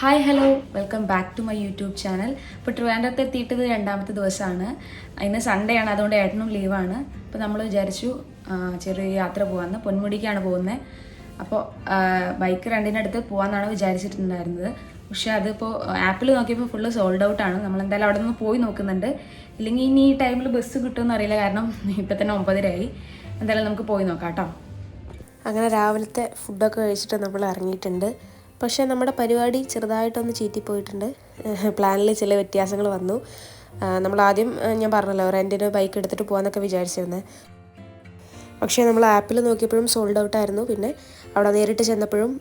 Hi hello welcome back to my YouTube channel. ഇപ്പോൾ ട്രിവാൻഡ്രത്ത് എത്തിയിട്ടത് രണ്ടാമത്തെ ദിവസമാണ്. ഇന്ന് സൺഡേ ആണ്, അതുകൊണ്ട് ഏട്ടനും ലീവാണ്. അപ്പോൾ നമ്മൾ വിചാരിച്ചു ചെറിയൊരു യാത്ര പോകാമെന്ന്. പൊന്മുടിക്കാണ് പോകുന്നത്. അപ്പോൾ ബൈക്ക് റെൻറ്റിനടുത്ത് പോകാമെന്നാണ് വിചാരിച്ചിട്ടുണ്ടായിരുന്നത്. പക്ഷേ അതിപ്പോൾ ആപ്പിൽ നോക്കിയപ്പോൾ ഫുള്ള് സോൾഡ് ഔട്ടാണ്. നമ്മളെന്തായാലും അവിടെ നിന്ന് പോയി നോക്കുന്നുണ്ട്. ഇല്ലെങ്കിൽ ഇനി ഈ ടൈമിൽ ബസ് കിട്ടുമെന്ന് അറിയില്ല, കാരണം ഇപ്പം തന്നെ 9:30 എന്തായാലും നമുക്ക് പോയി നോക്കാം കേട്ടോ. അങ്ങനെ രാവിലത്തെ ഫുഡൊക്കെ കഴിച്ചിട്ട് നമ്മൾ ഇറങ്ങിയിട്ടുണ്ട്. പക്ഷേ നമ്മുടെ പരിപാടി ചെറുതായിട്ടൊന്ന് ചീറ്റിപ്പോയിട്ടുണ്ട്. പ്ലാനിൽ ചില വ്യത്യാസങ്ങൾ വന്നു. നമ്മളാദ്യം ഞാൻ പറഞ്ഞല്ലോ റെൻറ്റിന് ബൈക്ക് എടുത്തിട്ട് പോകാമെന്നൊക്കെ വിചാരിച്ചിരുന്നത്. പക്ഷേ നമ്മൾ ആപ്പിൽ നോക്കിയപ്പോഴും സോൾഡ് ഔട്ടായിരുന്നു. പിന്നെ അവിടെ നേരിട്ട് ചെന്നപ്പോഴും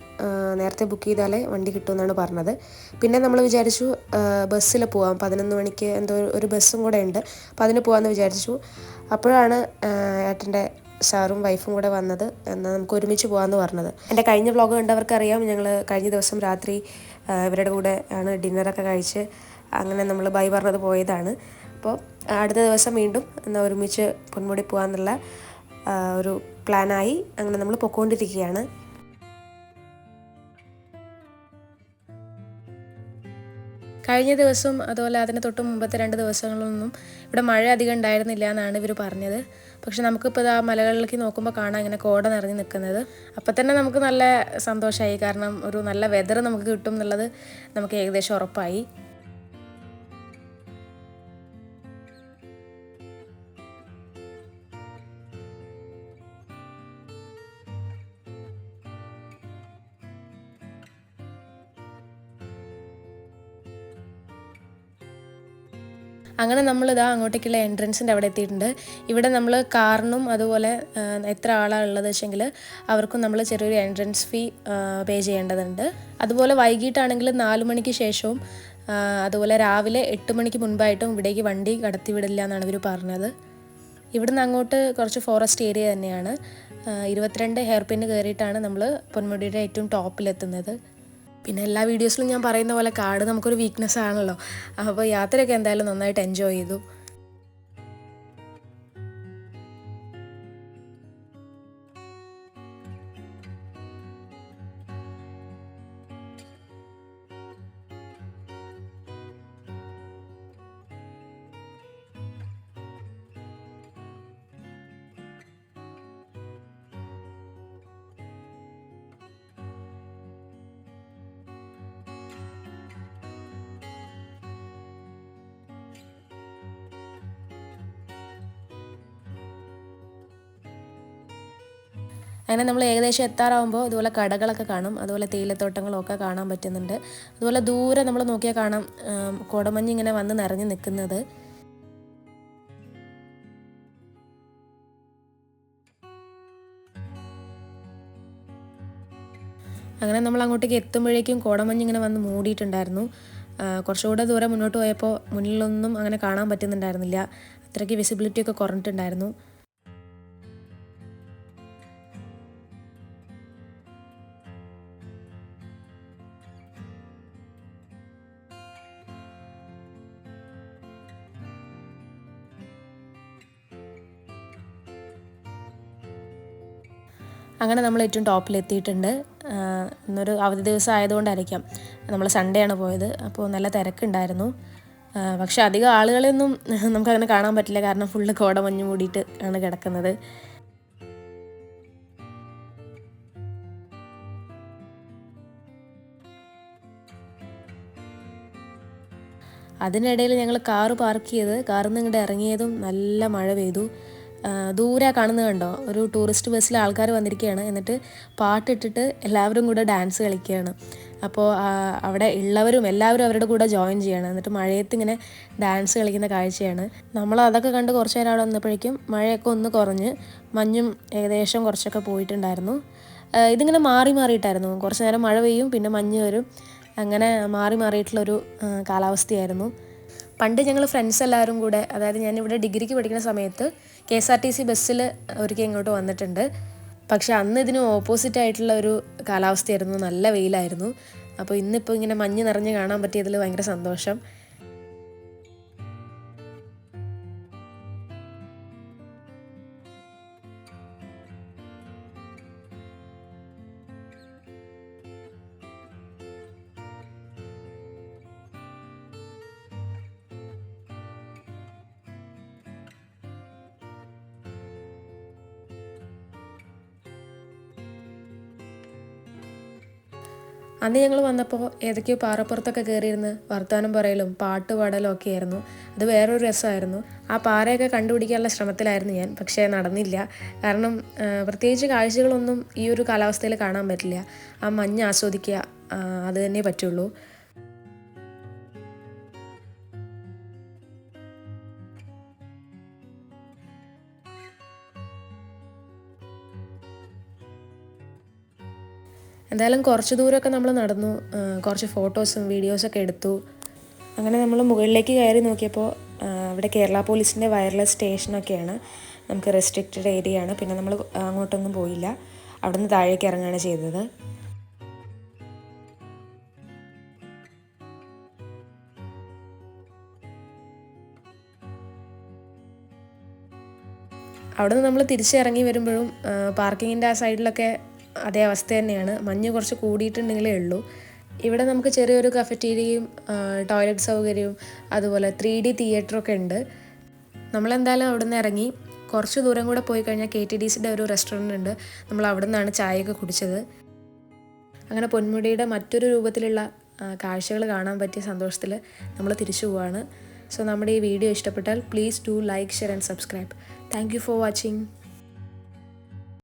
നേരത്തെ ബുക്ക് ചെയ്താലേ വണ്ടി കിട്ടുമെന്നാണ് പറഞ്ഞത്. പിന്നെ നമ്മൾ വിചാരിച്ചു ബസ്സിൽ പോവാം, 11 മണിക്ക് എന്തോ ഒരു ബസ്സും കൂടെ ഉണ്ട്, അപ്പോൾ അതിന് പോകാമെന്ന് വിചാരിച്ചു. അപ്പോഴാണ് ഏട്ടൻ്റെ സാറും വൈഫും കൂടെ വന്നത്. എന്നാൽ നമുക്ക് ഒരുമിച്ച് പോകാമെന്ന് പറഞ്ഞത്. എൻ്റെ കഴിഞ്ഞ വ്ളോഗ് കണ്ടവർക്കറിയാം, ഞങ്ങൾ കഴിഞ്ഞ ദിവസം രാത്രി ഇവരുടെ കൂടെ ആണ് ഡിന്നറൊക്കെ കഴിച്ച് അങ്ങനെ നമ്മൾ ബൈ പറഞ്ഞത് പോയതാണ്. അപ്പോൾ അടുത്ത ദിവസം വീണ്ടും എന്നാൽ ഒരുമിച്ച് പൊന്മുടി പോകാമെന്നുള്ള ഒരു പ്ലാനായി. അങ്ങനെ നമ്മൾ പൊയ്ക്കൊണ്ടിരിക്കുകയാണ്. കഴിഞ്ഞ ദിവസം അതുപോലെ അതിന് തൊട്ട് മുമ്പത്തെ 2 ദിവസങ്ങളിലൊന്നും ഇവിടെ മഴ അധികം ഉണ്ടായിരുന്നില്ല എന്നാണ് ഇവർ പറഞ്ഞത്. പക്ഷെ നമുക്കിപ്പോൾ ആ മലകളിലേക്ക് നോക്കുമ്പോൾ കാണാം ഇങ്ങനെ കോട നിറഞ്ഞ് നിൽക്കുന്നത്. അപ്പം തന്നെ നമുക്ക് നല്ല സന്തോഷമായി, കാരണം ഒരു നല്ല വെതർ നമുക്ക് കിട്ടും എന്നുള്ളത് നമുക്ക് ഏകദേശം ഉറപ്പായി. അങ്ങനെ നമ്മളിതാ അങ്ങോട്ടേക്കുള്ള എൻട്രൻസിൻ്റെ അവിടെ എത്തിയിട്ടുണ്ട്. ഇവിടെ നമ്മൾ കാറിനും അതുപോലെ എത്ര ആളാണ് ഉള്ളത് വെച്ചെങ്കിൽ അവർക്കും നമ്മൾ ചെറിയൊരു എൻട്രൻസ് ഫീ പേ ചെയ്യേണ്ടതുണ്ട്. അതുപോലെ വൈകിട്ടാണെങ്കിൽ 4 മണിക്ക് ശേഷവും അതുപോലെ രാവിലെ 8 മണിക്ക് മുൻപായിട്ടും ഇവിടേക്ക് വണ്ടി കടത്തിവിടില്ല എന്നാണ് ഇവർ പറഞ്ഞത്. ഇവിടുന്ന് അങ്ങോട്ട് കുറച്ച് ഫോറസ്റ്റ് ഏരിയ തന്നെയാണ്. 22 ഹെയർ പിന്ന് കയറിയിട്ടാണ് നമ്മൾ പൊന്മുടിയുടെ ഏറ്റവും ടോപ്പിലെത്തുന്നത്. പിന്നെ എല്ലാ വീഡിയോസിലും ഞാൻ പറയുന്ന പോലെ കാട് നമുക്കൊരു വീക്ക്നെസ് ആണല്ലോ. അപ്പോൾ യാത്രയൊക്കെ എന്തായാലും നന്നായിട്ട് എൻജോയ് ചെയ്തു. അങ്ങനെ നമ്മൾ ഏകദേശം എത്താറാകുമ്പോൾ ഇതുപോലെ കടകളൊക്കെ കാണും, അതുപോലെ തേയിലത്തോട്ടങ്ങളൊക്കെ കാണാൻ പറ്റുന്നുണ്ട്. അതുപോലെ ദൂരെ നമ്മൾ നോക്കിയാൽ കാണാം കോടമഞ്ഞ് ഇങ്ങനെ വന്ന് നിറഞ്ഞ് നിൽക്കുന്നത്. അങ്ങനെ നമ്മൾ അങ്ങോട്ടേക്ക് എത്തുമ്പോഴേക്കും കോടമഞ്ഞ് ഇങ്ങനെ വന്ന് മൂടിയിട്ടുണ്ടായിരുന്നു. കുറച്ചുകൂടെ ദൂരം മുന്നോട്ട് പോയപ്പോൾ മുന്നിലൊന്നും അങ്ങനെ കാണാൻ പറ്റുന്നുണ്ടായിരുന്നില്ല. അത്രയ്ക്ക് വിസിബിലിറ്റി ഒക്കെ കുറഞ്ഞിട്ടുണ്ടായിരുന്നു. അങ്ങനെ നമ്മൾ ഏറ്റവും ടോപ്പിലെത്തിയിട്ടുണ്ട്. ഇന്നൊരു അവധി ദിവസം ആയതുകൊണ്ടായിരിക്കാം, നമ്മൾ സൺഡേ ആണ് പോയത്, അപ്പോൾ നല്ല തിരക്കുണ്ടായിരുന്നു. പക്ഷെ അധികം ആളുകളെയൊന്നും നമുക്കങ്ങനെ കാണാൻ പറ്റില്ല, കാരണം ഫുള്ള് കോടമഞ്ഞ് മൂടിയിട്ട് ആണ് കിടക്കുന്നത്. അതിനിടയിൽ ഞങ്ങൾ കാറ് പാർക്ക് ചെയ്ത് കാറിൽ നിന്ന് ഇങ്ങോട്ട് ഇറങ്ങിയതും നല്ല മഴ പെയ്തു. ദൂരെ കാണുന്നത് കണ്ടോ, ഒരു ടൂറിസ്റ്റ് ബസ്സിൽ ആൾക്കാർ വന്നിരിക്കുകയാണ്. എന്നിട്ട് പാട്ടിട്ടിട്ട് എല്ലാവരും കൂടെ ഡാൻസ് കളിക്കുകയാണ്. അപ്പോൾ അവിടെ ഉള്ളവരും എല്ലാവരും അവരുടെ കൂടെ ജോയിൻ ചെയ്യണം. എന്നിട്ട് മഴയത്ത് ഇങ്ങനെ ഡാൻസ് കളിക്കുന്ന കാഴ്ചയാണ്. നമ്മൾ അതൊക്കെ കണ്ട് കുറച്ച് നേരം അവിടെ വന്നപ്പോഴേക്കും മഴയൊക്കെ ഒന്ന് കുറഞ്ഞ് മഞ്ഞും ഏകദേശം കുറച്ചൊക്കെ പോയിട്ടുണ്ടായിരുന്നു. ഇതിങ്ങനെ മാറി മാറിയിട്ടായിരുന്നു, കുറച്ച് നേരം മഴ പെയ്യും പിന്നെ മഞ്ഞ് വരും, അങ്ങനെ മാറി മാറിയിട്ടുള്ളൊരു കാലാവസ്ഥയായിരുന്നു. പണ്ട് ഞങ്ങൾ ഫ്രണ്ട്സ് എല്ലാവരും കൂടെ, അതായത് ഞാനിവിടെ ഡിഗ്രിക്ക് പഠിക്കുന്ന സമയത്ത് KSRTC ബസ്സിൽ ഒരിക്കൽ ഇങ്ങോട്ട് വന്നിട്ടുണ്ട്. പക്ഷെ അന്ന് ഇതിന് ഓപ്പോസിറ്റ് ആയിട്ടുള്ള ഒരു കാലാവസ്ഥയായിരുന്നു, നല്ല വെയിലായിരുന്നു. അപ്പോൾ ഇന്നിപ്പോൾ ഇങ്ങനെ മഞ്ഞ് നിറഞ്ഞ് കാണാൻ പറ്റിയതിൽ ഭയങ്കര സന്തോഷം. അന്ന് ഞങ്ങൾ വന്നപ്പോൾ ഏതൊക്കെയോ പാറപ്പുറത്തൊക്കെ കയറിയിരുന്ന് വർത്തമാനം പറയലും പാട്ട് പാടലും ഒക്കെ ആയിരുന്നു. അത് വേറൊരു രസമായിരുന്നു. ആ പാറയൊക്കെ കണ്ടുപിടിക്കാനുള്ള ശ്രമത്തിലായിരുന്നു ഞാൻ, പക്ഷേ നടന്നില്ല. കാരണം പ്രത്യേകിച്ച് കാഴ്ചകളൊന്നും ഈ ഒരു കാലാവസ്ഥയിൽ കാണാൻ പറ്റില്ല. ആ മഞ്ഞ് ആസ്വദിക്കുക, അത് തന്നെ പറ്റുള്ളൂ. എന്തായാലും കുറച്ച് ദൂരമൊക്കെ നമ്മൾ നടന്നു, കുറച്ച് ഫോട്ടോസും വീഡിയോസൊക്കെ എടുത്തു. അങ്ങനെ നമ്മൾ മുകളിലേക്ക് കയറി നോക്കിയപ്പോൾ അവിടെ കേരള പോലീസിൻ്റെ വയർലെസ് സ്റ്റേഷനൊക്കെയാണ്. നമുക്ക് റെസ്ട്രിക്റ്റഡ് ഏരിയ ആണ്. പിന്നെ നമ്മൾ അങ്ങോട്ടൊന്നും പോയില്ല, അവിടെ നിന്ന് താഴേക്ക് ഇറങ്ങുകയാണ് ചെയ്തത്. അവിടെ നിന്ന് നമ്മൾ തിരിച്ചിറങ്ങി വരുമ്പോഴും പാർക്കിങ്ങിൻ്റെ ആ സൈഡിലൊക്കെ അതേ അവസ്ഥ തന്നെയാണ്. മഞ്ഞ് കുറച്ച് കൂടിയിട്ടുണ്ടെങ്കിലേ ഉള്ളൂ. ഇവിടെ നമുക്ക് ചെറിയൊരു കഫറ്റീരിയയും ടോയ്ലറ്റ് സൗകര്യവും അതുപോലെ 3D തിയേറ്ററൊക്കെ ഉണ്ട്. നമ്മളെന്തായാലും അവിടെ നിന്ന് ഇറങ്ങി കുറച്ച് ദൂരം കൂടെ പോയി കഴിഞ്ഞാൽ KTDCയുടെ ഒരു റെസ്റ്റോറൻറ്റ് ഉണ്ട്. നമ്മൾ അവിടെ നിന്നാണ് ചായയൊക്കെ കുടിച്ചത്. അങ്ങനെ പൊന്മുടിയുടെ മറ്റൊരു രൂപത്തിലുള്ള കാഴ്ചകൾ കാണാൻ പറ്റിയ സന്തോഷത്തിൽ നമ്മൾ തിരിച്ചു പോവാണ്. സോ നമ്മുടെ ഈ വീഡിയോ ഇഷ്ടപ്പെട്ടാൽ please do like, share and subscribe. Thank you for watching.